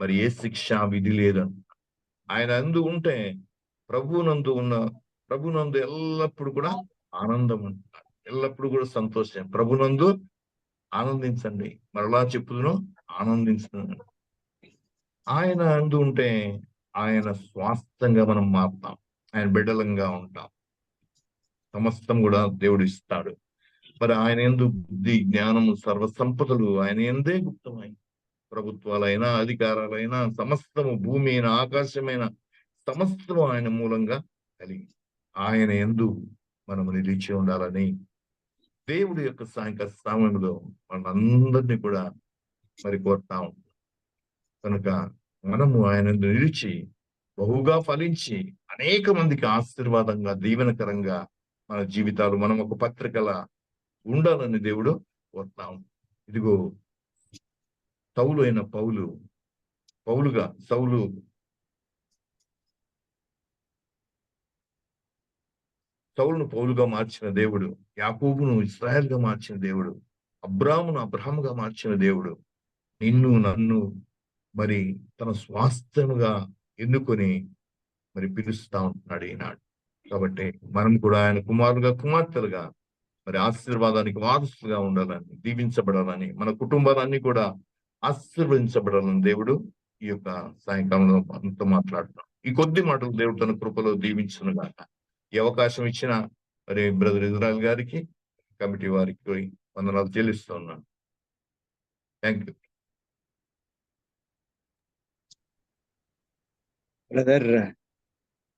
మరి ఏ శిక్ష విధి లేదని, ఆయన ఎందు ఉంటే ప్రభునందు ఎల్లప్పుడు కూడా ఆనందం ఉంటాడు, ఎల్లప్పుడు కూడా సంతోషం. ప్రభునందు ఆనందించండి, మరలా చెప్పుదును ఆనందించండి. ఆయన అందు ఉంటే ఆయన స్వాస్థ్యంగా మనం మారుతాం, ఆయన బిడ్డలంగా ఉంటాం, సమస్తం కూడా దేవుడు ఇస్తాడు. మరి ఆయన ఎందు బుద్ధి జ్ఞానము సర్వ సంపదలు ఆయన ఎందే గుప్తమై, ప్రభుత్వాలైనా అధికారాలైనా సమస్తము, భూమి అయినా ఆకాశమైన సమస్తము ఆయన మూలంగా కలిగి ఆయన ఎందు మనము నిలిచి ఉండాలని దేవుడి యొక్క సాయంకాల సమయంలో మనందరినీ కూడా మరి కోరుతాం. కనుక మనము ఆయన నిలిచి బహుగా ఫలించి అనేక మందికి ఆశీర్వాదంగా దీవెనకరంగా మన జీవితాలు మనం ఒక పత్రికలా ఉండాలని దేవుడు కోరుతాం. ఇదిగో సౌలు అయిన సౌలును పౌలుగా మార్చిన దేవుడు, యాకోబును ఇశ్రాయేలుగా మార్చిన దేవుడు, అబ్రామును అబ్రహాముగా మార్చిన దేవుడు నిన్ను నన్ను మరి తన స్వాస్థ్యముగా ఎన్నుకొని మరి పిలుస్తా ఉంటున్నాడు ఈనాడు. కాబట్టి మనం కూడా ఆయన కుమారులుగా కుమార్తెలుగా మరి ఆశీర్వాదానికి వారసులుగా ఉండాలని, దీవించబడాలని, మన కుటుంబాలన్నీ కూడా ఆశీర్వదించబడాలని దేవుడు ఈ యొక్క సాయంకాలంలో మనతో మాట్లాడుతున్నాం. ఈ కొద్ది మాటలు దేవుడు తన కృపలో దీవించునుగాక. ఈ అవకాశం ఇచ్చిన మరి బ్రదర్ ఇజ్రాయల్ గారికి, కమిటీ వారికి వందనాలు చెల్లిస్తూ ఉన్నాను. Thank you. బ్రదర్,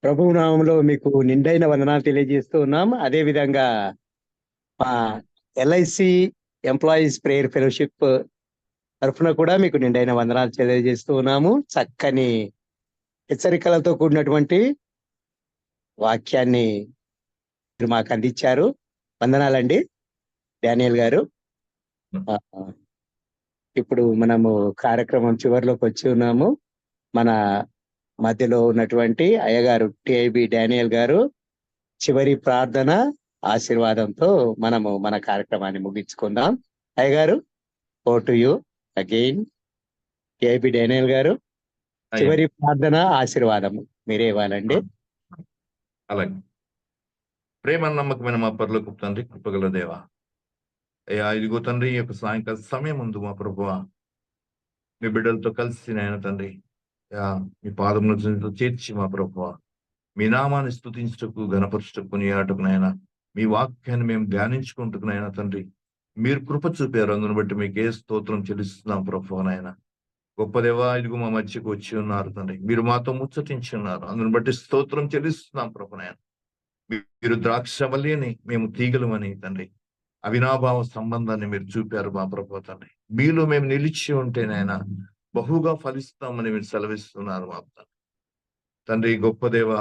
ప్రభు నామంలో మీకు నిండైన వందనాలు తెలియజేస్తూ ఉన్నాం. అదే విధంగా మా ఎల్ఐసి ఎంప్లాయీస్ ప్రేయర్ ఫెలోషిప్ తరఫున కూడా మీకు నిండైన వందనాలు తెలియజేస్తూ ఉన్నాము. చక్కని హెచ్చరికలతో కూడినటువంటి వాక్యాన్ని మీరు మాకు అందించారు. వందనాలండి డానియల్ గారు. ఇప్పుడు మనము కార్యక్రమం చివరిలోకి వచ్చి ఉన్నాము. మన మధ్యలో ఉన్నటువంటి అయ్యగారు టిఐబి డానియల్ గారు చివరి ప్రార్థన ఆశీర్వాదంతో మనము మన కార్యక్రమాన్ని ముగించుకుందాం. అయ్యగారు, over to you again. TIB Daniel గారు, చివరి ప్రార్థన ఆశీర్వాదము మీరే ఇవ్వాలండి. అలాగే. ప్రేమ నమ్మకమైన మా పరలోకపు తండ్రి, కృపగల దేవా, అయ్యా ఇదిగో తండ్రి, ఈ యొక్క సాయంకాల సమయం ముందు మా ప్రభువా మీ బిడ్డలతో కలిసి నాయన తండ్రి, మీ పాదమును చేర్చి మా ప్రభువా మీ నామాన్ని స్తుతించుటకు, గణపరచుటకు, కొనియాడటకు నాయన, మీ వాక్యాన్ని మేము ధ్యానించుకుంటుకు నాయన తండ్రి, మీరు కృప చూపారు. అందును బట్టి మీకు ఏ స్తోత్రం చెల్లిస్తున్నాం ప్రభువా నాయన. గొప్ప దేవా, ఇదిగో మా మధ్యకు వచ్చి ఉన్నారు తండ్రి, మీరు మాతో ముచ్చటించి ఉన్నారు. అందును బట్టి స్తోత్రం చెల్లిస్తున్నాం ప్రభు నాయన. మీరు ద్రాక్షవల్లి అని, మేము తీగలమని తండ్రి, అవినాభావ సంబంధాన్ని మీరు చూపారు మా ప్రభు తండ్రి. మీలో మేము నిలిచి ఉంటే నాయన బహుగా ఫలిస్తామని మీరు సెలవిస్తున్నారు మా తండ్రి. గొప్ప దేవా,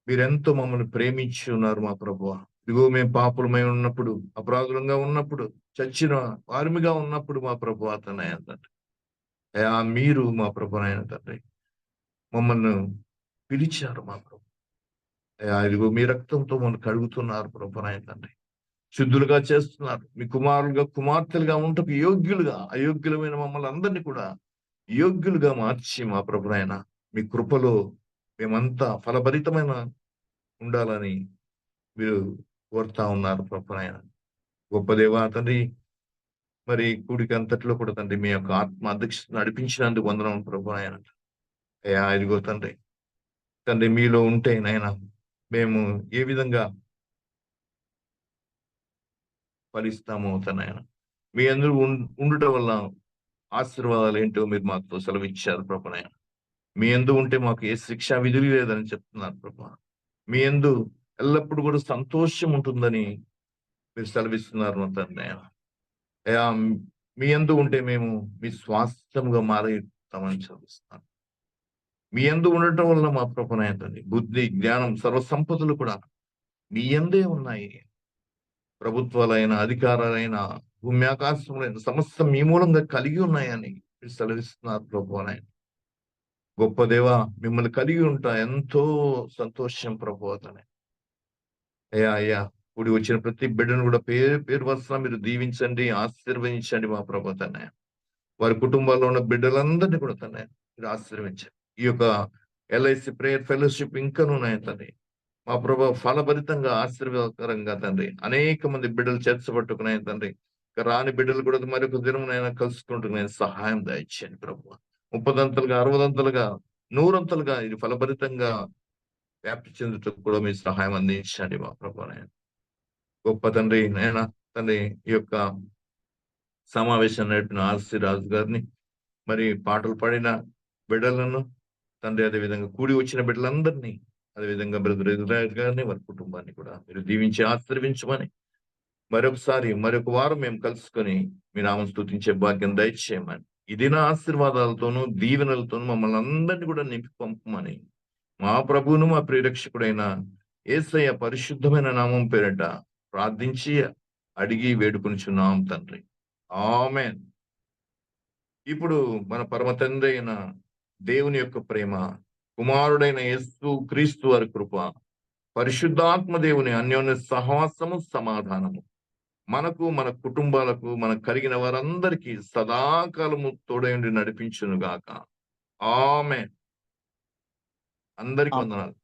మీరెంతో మమ్మల్ని ప్రేమించి ఉన్నారు మా ప్రభువ. ఇదిగో మేము పాపులమై ఉన్నప్పుడు, అపరాధులంగా ఉన్నప్పుడు, చచ్చిన వారిమిగా ఉన్నప్పుడు మా ప్రభు తండ్రి, మీరు మా ప్రభు నాయన తండ్రి మమ్మల్ని పిలిచారు మా ప్రభు. ఇదిగో మీ రక్తంతో మమ్మల్ని కడుగుతున్నారు ప్రభు నాయన తండ్రి, శుద్ధులుగా చేస్తున్నారు. మీ కుమారులుగా కుమార్తెలుగా ఉంటకు యోగ్యులుగా, అయోగ్యులమైన మమ్మల్ని అందరినీ కూడా యోగ్యులుగా మార్చి మా ప్రభు నాయన మీ కృపలో మేమంతా ఫలభరితమైన ఉండాలని మీరు కోరుతా ఉన్నారు ప్రభు నాయన. గొప్ప దేవా తండ్రి, మరి కూడికి అంతట్లో కూడా తండ్రి మీ యొక్క ఆత్మ అధ్యక్షత నడిపించినందుకు వందనం ప్రభు నాయన. ఇదిగో తండ్రి తండ్రి మీలో ఉంటే నాయన మేము ఏ విధంగా ఫలిస్తామో నాయన, మీ అందరూ ఉండటం వల్ల ఆశీర్వాదాలు ఏంటో మీరు మాతో సెలవిచ్చారు ప్రభు నాయన. మీ యందు ఉంటే మాకు ఏ శిక్ష విధులు లేదని చెప్తున్నారు ప్రభు. మీ యందు ఎల్లప్పుడూ కూడా సంతోషం ఉంటుందని మీరు సెలవిస్తున్నారు తండ్రి. మీ యందు ఉంటే మేము మీ స్వాస్థ్యంగా మారుతామని చదివిస్తున్నాను. మీ యందు ఉండటం వల్ల మా ప్రభు నాయన తండ్రి, బుద్ధి జ్ఞానం సర్వ సంపదలు కూడా మీ యందే ఉన్నాయి. ప్రభుత్వాలైన, అధికారాలైన, భూమి ఆకాశములైన సమస్త మీ మూలంగా కలిగి ఉన్నాయని మీరు సెలవిస్తున్నారు ప్రభు నాయన. గొప్ప దేవా, మిమ్మల్ని కలిగి ఉంటా ఎంతో సంతోషం ప్రభు అతనే. అయ్యా కూడి వచ్చిన ప్రతి బిడ్డను కూడా పేరు పేరు వరుసన మీరు దీవించండి, ఆశీర్వదించండి మా ప్రభు తండ్రి. వారి కుటుంబాల్లో ఉన్న బిడ్డలందరినీ కూడా తండ్రి మీరు ఆశీర్వదించండి. ఈ యొక్క LIC ప్రేయర్ ఫెలోషిప్ ఇంకనూ ఉన్నాయి తండ్రి మా ప్రభు ఫలభరితంగా ఆశీర్వాదకరంగా తండ్రి అనేక మంది బిడ్డలు చేర్చబట్టుకున్నాయి తండ్రి. ఇక రాని బిడ్డలు కూడా మరొక దినమునైనా కలుసుకుంటున్నాయి. సహాయం దయచేయండి ప్రభు. 30 60 100 ఇది ఫలభరితంగా వ్యాప్తి చెందుటకు కూడా మీ సహాయం అందించండి మా ప్రభు. గొప్ప తండ్రి నాయన తండ్రి ఈ యొక్క సమావేశం నడిపిన ఆర్సి రాజు గారిని, మరి పాటలు పాడిన బిడ్డలను తండ్రి, అదేవిధంగా కూడి వచ్చిన బిడ్డలందరినీ, అదేవిధంగా బ్రదర్ ఇజ్రాయెల్ గారిని వారి కుటుంబాన్ని కూడా మీరు దీవించి ఆశీర్వించమని మరొక వారం మేము కలుసుకొని మీ నామం స్తుతించే భాగ్యం దయచేయమని, ఈ దిన ఆశీర్వాదాలతోనూ దీవెనలతోనూ మమ్మల్ని అందరినీ కూడా నింపి పంపమని మా ప్రభువును మా ప్రియరక్షకుడైన యేసయ్య పరిశుద్ధమైన నామం పేరిట ప్రార్థించి అడిగి వేడుకొనిచున్నాం తండ్రి. ఆమేన్. ఇప్పుడు మన పరమ తండ్రి అయిన దేవుని యొక్క ప్రేమ, కుమారుడైన యేసు క్రీస్తు వారి కృప, పరిశుద్ధాత్మ దేవుని అన్యోన్య సహవాసము, సమాధానము మనకు, మన కుటుంబాలకు, మన కలిగిన వారందరికీ సదాకాలము తోడైండి నడిపించును గాక. ఆమేన్. అందరికీ వందనాలు.